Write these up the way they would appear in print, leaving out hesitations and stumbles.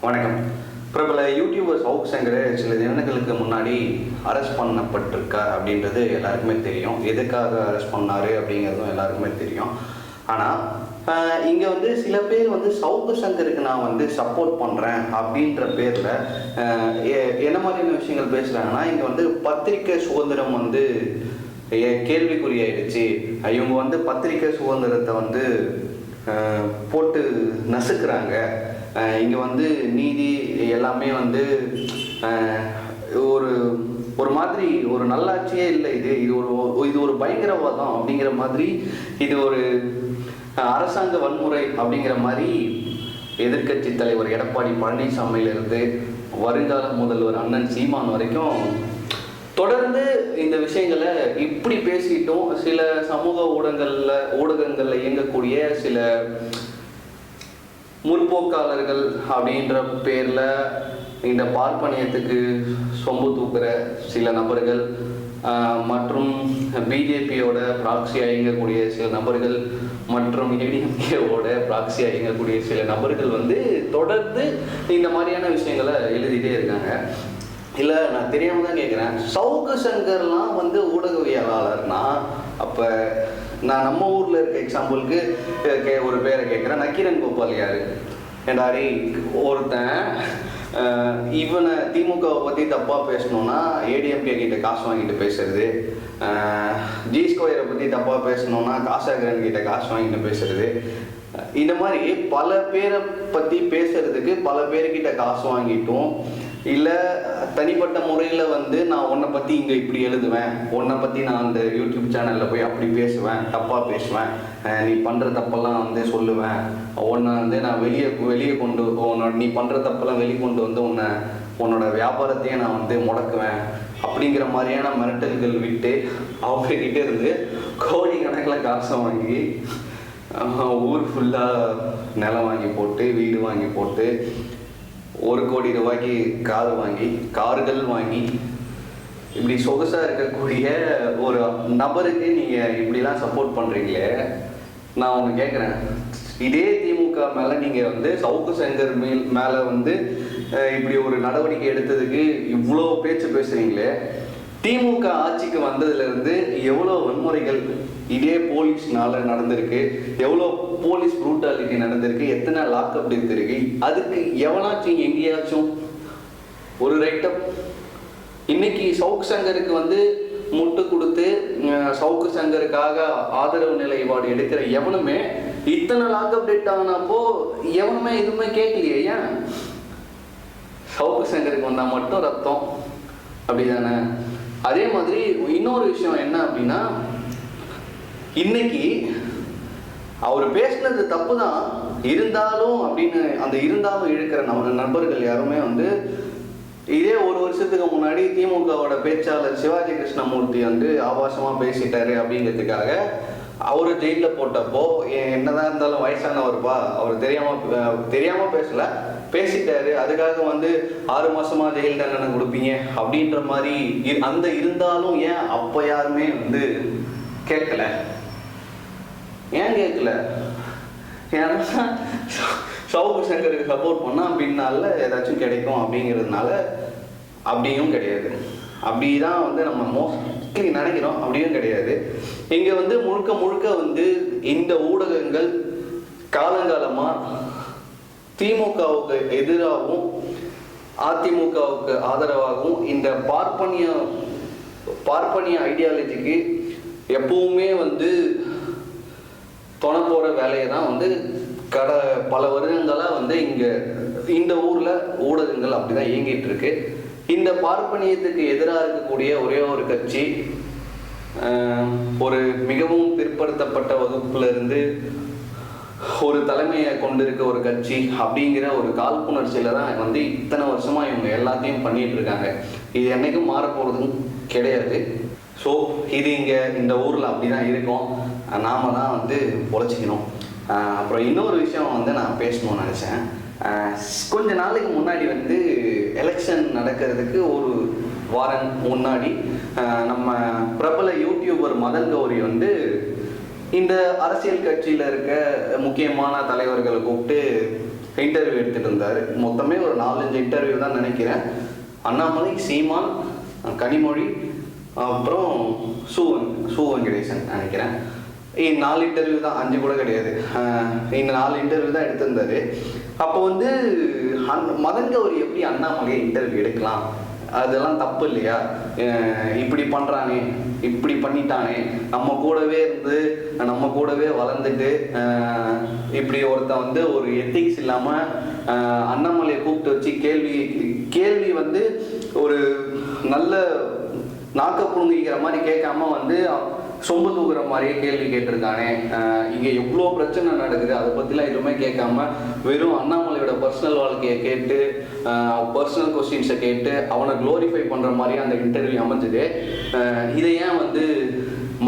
வணக்கம். பிரபல யூடியூபர் சவுக் சங்கர் சில தினங்களுக்கு முன்னாடி அரெஸ்ட் பண்ணப்பட்டிருக்கார் அப்படின்றது எல்லாருக்குமே தெரியும். எதுக்காக அரெஸ்ட் பண்ணார் அப்படிங்கிறதும் எல்லாருக்குமே தெரியும். ஆனால் இங்கே வந்து சில பேர் வந்து சவுக்கு சங்கருக்கு நான் வந்து சப்போர்ட் பண்ணுறேன் அப்படின்ற பேரில் என்ன மாதிரியான விஷயங்கள் பேசுகிறாங்கன்னா, இங்கே வந்து பத்திரிக்கை சுதந்திரம் வந்து கேள்விக்குறியாயிடுச்சு. இவங்க வந்து பத்திரிக்கை சுதந்திரத்தை வந்து போட்டு நசுக்கிறாங்க. இங்கே வந்து நீதி எல்லாமே வந்து ஒரு ஒரு மாதிரி ஒரு நல்லாட்சியே இல்லை. இது ஒரு பயங்கரவாதம் அப்படிங்கிற மாதிரி, இது ஒரு அரசாங்க வன்முறை அப்படிங்கிற மாதிரி எதிர்கட்சி தலைவர் எடப்பாடி பழனிசாமியிலிருந்து வருங்கால முதல்வர் அண்ணன் சீமான் வரைக்கும் தொடர்ந்து இந்த விஷயங்களை இப்படி பேசிட்டும் சில சமூக ஊடகங்கள்ல இயங்கக்கூடிய சில முற்போக்காளர்கள் அப்படின்ற பேர்ல இந்த பார்ப்பனியத்துக்கு சொம்பு தூக்குற சில நபர்கள் மற்றும் பிஜேபியோட ப்ராக்சியாக இயங்கக்கூடிய சில நபர்கள் மற்றும் ஏடிஎம்கேவோட ப்ராக்சியாக இயங்கக்கூடிய சில நபர்கள் வந்து தொடர்ந்து இந்த மாதிரியான விஷயங்களை எழுதிட்டே இருக்காங்க. இல்லை, நான் தெரியாம தான் கேட்குறேன். சவுக்கு சங்கர்லாம் வந்து ஊடகவியலாளர்னா, அப்போ நான் நம்ம ஊரில் இருக்க எக்ஸாம்பிளுக்கு ஒரு பேரை கேட்குறேன். நக்கீரன் கோபால் யாரு? ஏண்டாரி ஒருத்தன் இவனை திமுகவை பற்றி தப்பாக பேசணுன்னா ஏடிஎம்கே கிட்ட காசு வாங்கிட்டு பேசுறது, ஜி ஸ்கொயரை பற்றி தப்பாக பேசணுன்னா காசாகிரன் கிட்ட காசு வாங்கிட்டு பேசுறது, இந்த மாதிரி பல பேரை பற்றி பேசுறதுக்கு பல பேர்கிட்ட காசு வாங்கிட்டும், இல்லை தனிப்பட்ட முறையில் வந்து நான் உன்னை பற்றி இங்கே இப்படி எழுதுவேன், உன்னை பற்றி நான் அந்த யூடியூப் சேனலில் போய் அப்படி பேசுவேன், தப்பாக பேசுவேன், நீ பண்ணுற தப்பெல்லாம் வந்து சொல்லுவேன், உன்னை வந்து நான் வெளியே கொண்டு நீ பண்ணுற தப்பெல்லாம் வெளியே கொண்டு வந்து உன்னோட வியாபாரத்தையே நான் வந்து முடக்குவேன் அப்படிங்கிற மாதிரியான மிரட்டல்கள் விட்டு அவங்கக்கிட்ட இருந்து கோடி கணக்கில் காசை வாங்கி ஊர் ஃபுல்லாக நிலம் வாங்கி போட்டு வீடு வாங்கி போட்டு 1 கோடி ரூபாய்க்கு கார்கள் வாங்கி இப்படி சொகுசாக இருக்கக்கூடிய ஒரு நபருக்கு நீங்கள் இப்படிலாம் சப்போர்ட் பண்ணுறீங்களே, நான் ஒன்று கேட்குறேன். இதே திமுக மேலே நீங்கள் வந்து சவுக்கு சங்கர் மேலே வந்து இப்படி ஒரு நடவடிக்கை எடுத்ததுக்கு இவ்வளோ பேச்சு பேசுகிறீங்களே, திமுக ஆட்சிக்கு வந்ததுலேருந்து எவ்வளோ வன்முறைகள் இதே போலீஸ்னால நடந்திருக்கு, எவ்வளோ போலீஸ் ப்ரூட்டாலிட்டி நடந்திருக்கு, எத்தனை லாக்அப் டெத் இருக்கு, அதுக்கு எவனாச்சும் எங்கேயாச்சும் ஒரு ரைட்டப்? இன்னைக்கு சவுக்கு சங்கருக்கு வந்து முட்டு கொடுத்து சவுக்கு சங்கருக்காக ஆதரவு நிலைப்பாடு எடுக்கிற எவனுமே இத்தனை லாக்அப் டெத் ஆனப்போ எவனுமே எதுவுமே கேட்கலையே. ஏன்? சவுக்கு சங்கருக்கு வந்தால் மட்டும் ரத்தம் அப்படிதானே? அதே மாதிரி இன்னொரு விஷயம் என்ன அப்படின்னா, இன்னைக்கு அவர் பேசினது தப்பு தான் இருந்தாலும் அப்படின்னு அந்த இருந்தாலும் இழுக்கிற நண்பர்கள் யாருமே வந்து இதே 1 வருஷத்துக்கு முன்னாடி திமுகவோட பேச்சாளர் சிவாஜி கிருஷ்ணமூர்த்தி வந்து ஆபாசமாக பேசிட்டாரு அப்படிங்கிறதுக்காக அவரு ஜெயிலில் போட்டப்போ, என்னதான் இருந்தாலும் வயசானவர்ப்பா, அவர் தெரியாம பேசல, பேசிட்டாரு, அதுக்காக வந்து 6 மாசமா ஜெயில் தண்டனை கொடுப்பீங்க அப்படின்ற மாதிரி அந்த இருந்தாலும் ஏன் அப்போ யாருமே வந்து கேட்கல? ஏன் கேட்கல? ஏன்னா சவுக்கு சங்கருக்கு சப்போர்ட் பண்ணால் பின்னால ஏதாச்சும் கிடைக்கும் அப்படிங்கிறதுனால அப்படியும் கிடையாது. அப்படிதான் வந்து நம்ம மோஸ்ட்லி நினைக்கிறோம், அப்படியும் கிடையாது. இங்கே வந்து முழுக்க வந்து இந்த ஊடகங்கள் காலங்காலமாக திமுகவுக்கு எதிராகவும் அதிமுகவுக்கு ஆதரவாகவும் இந்த பார்ப்பனிய ஐடியாலஜிக்கு எப்பவுமே வந்து துணை போகிற வேலையை தான் வந்து பல வருடங்களாக வந்து இந்த ஊரில் ஊடகங்கள் அப்படி தான் இயங்கிட்டு இருக்கு. இந்த பார்ப்பனியத்துக்கு எதிராக இருக்கக்கூடிய ஒரே ஒரு கட்சி, ஒரு மிகவும் பிற்படுத்தப்பட்ட வகுப்புல இருந்து ஒரு தலைமையை கொண்டிருக்க ஒரு கட்சி அப்படிங்கிற ஒரு காழ்ப்புணர்ச்சியில தான் வந்து இத்தனை வருஷமா இவங்க எல்லாத்தையும் பண்ணிட்டு இருக்காங்க. இது என்னைக்கும் மாறப்போறதும் கிடையாது. ஸோ இது இந்த ஊரில் அப்படி தான் இருக்கும். நாம தான் வந்து பொழைச்சிக்கணும். அப்புறம் இன்னொரு விஷயம் வந்து நான் பேசணும்னு நினச்சேன். கொஞ்ச நாளைக்கு முன்னாடி வந்து எலெக்ஷன் நடக்கிறதுக்கு ஒரு வாரம் முன்னாடி நம்ம பிரபல யூடியூபர் மதன் கௌரி வந்து இந்த அரசியல் கட்சியில் இருக்க முக்கியமான தலைவர்களை கூப்பிட்டு இன்டர்வியூ எடுத்துகிட்டு இருந்தார். மொத்தமே ஒரு 4-5 இன்டர்வியூ தான் நினைக்கிறேன். அண்ணாமலை, சீமான், கனிமொழி, அப்புறம் சு வெங்கடேசன் நினைக்கிறேன். 4 இன்டர்வியூ தான், 5 கூட கிடையாது. இந்த 4 இன்டர்வியூ தான் எடுத்திருந்தாரு. அப்போ வந்து மதன் கௌரி எப்படி அண்ணாமலையை இன்டர்வியூ எடுக்கலாம்? அதெல்லாம் தப்பு இல்லையா? இப்படி பண்ணுறானே, இப்படி பண்ணிட்டானே, நம்ம கூடவே இருந்து நம்ம கூடவே வளர்ந்துட்டு இப்படி ஒருத்தன் வந்து ஒரு எத்திக்ஸ் இல்லாமல் அண்ணாமலையை கூப்பிட்டு வச்சு கேள்வி வந்து ஒரு நல்ல நாக்க புழுங்கிக்கிற மாதிரி கேட்காம வந்து சொம்பு தூக்குற மாதிரியே கேள்வி கேட்டிருக்கானே, இங்கே எவ்வளோ பிரச்சனை நடக்குது அதை பற்றிலாம் எதுவுமே கேட்காம வெறும் அண்ணாமலையோட பர்சனல் வாழ்க்கையை கேட்டு பர்சனல் கொஸ்டின்ஸை கேட்டு அவனை க்ளோரிஃபை பண்ணுற மாதிரியே அந்த இன்டர்வியூ அமைஞ்சது. இதை ஏன் வந்து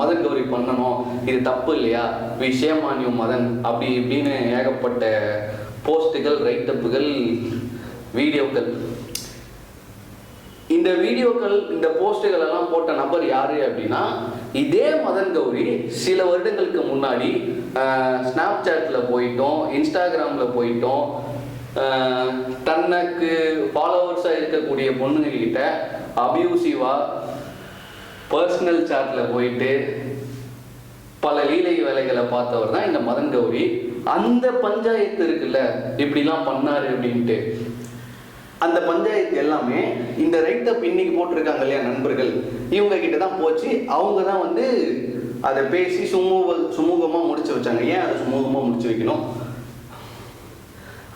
மதன் கௌரி பண்ணணும், இது தப்பு இல்லையா, விஷயமானியம் மதன் அப்படி இப்படின்னு ஏகப்பட்ட போஸ்ட்டுகள், ரைட்டப்புகள், வீடியோக்கள். இந்த வீடியோக்கள், இந்த போஸ்ட்டுகள் எல்லாம் போட்ட நபர் யாரு அப்படின்னா, இதே மதன் கௌரி சில வருடங்களுக்கு முன்னாடி ஸ்னாப் சாட்டில் போயிட்டோம், இன்ஸ்டாகிராமில் போயிட்டோம், தனக்கு ஃபாலோவர்ஸாக இருக்கக்கூடிய பொண்ணுங்க கிட்ட அபியூசிவா பர்சனல் சாட்டில் போயிட்டு பல லீலை வேலைகளை பார்த்தவர் தான் இந்த மதன் கௌரி. அந்த பஞ்சாயத்து இருக்குல்ல, இப்படிலாம் பண்ணாரு அப்படின்ட்டு, அந்த பஞ்சாயத்து எல்லாமே இந்த ரைட்டப் இன்னைக்கு போட்டிருக்காங்க இல்லையா நண்பர்கள், இவங்க கிட்ட தான் போச்சு. அவங்க தான் வந்து அதை பேசி சுமூகமாக முடிச்சு வச்சாங்க. ஏன் அதை சுமூகமாக முடிச்சு வைக்கணும்?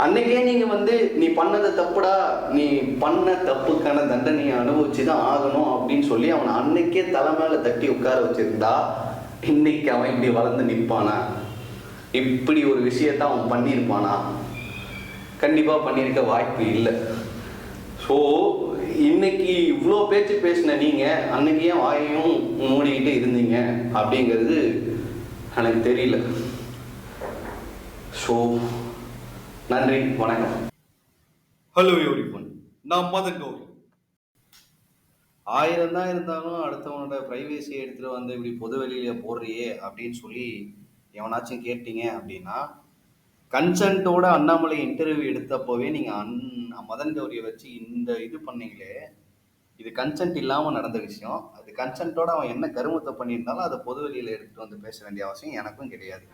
அன்னைக்கே நீங்கள் வந்து நீ பண்ணது தப்புடா, நீ பண்ண தப்புக்கான தண்டனையை அனுபவிச்சு தான் ஆகணும் அப்படின்னு சொல்லி அவனை அன்னைக்கே தலை மேலே தட்டி உட்கார வச்சிருந்தா இன்னைக்கு அவன் இப்படி வளர்ந்து நிற்பானா? இப்படி ஒரு விஷயத்த அவன் பண்ணியிருப்பானா? கண்டிப்பாக பண்ணியிருக்க வாய்ப்பு இல்லை. ஸோ இன்னைக்கு இவ்வளோ பேச்சு பேசின நீங்கள் அன்னைக்கு ஏன் வாயையும் மூடிக்கிட்டு இருந்தீங்க அப்படிங்கிறது எனக்கு தெரியல. ஸோ நன்றி, வணக்கம். ஹலோ எவ்ரிவன், நான் மதன் கௌரி. 1000 தான் இருந்தாலும் அடுத்தவனோட ப்ரைவேசியை எடுத்துகிட்டு வந்து இப்படி பொது வெளியில போடுறியே அப்படின்னு சொல்லி எவனாச்சும் கேட்டீங்க அப்படின்னா, கன்சென்ட்டோட அண்ணாமலை இன்டர்வியூ எடுத்தப்போவே நீங்கள் மதன் கௌரியை வச்சு இந்த இது பண்ணீங்களே, இது கன்சென்ட் இல்லாமல் நடந்த விஷயம். அது கன்சென்ட்டோட அவன் என்ன கருமத்தை பண்ணியிருந்தாலும் அதை பொது வெளியில் எடுத்துகிட்டு வந்து பேச வேண்டிய அவசியம் எனக்கும் கிடையாது.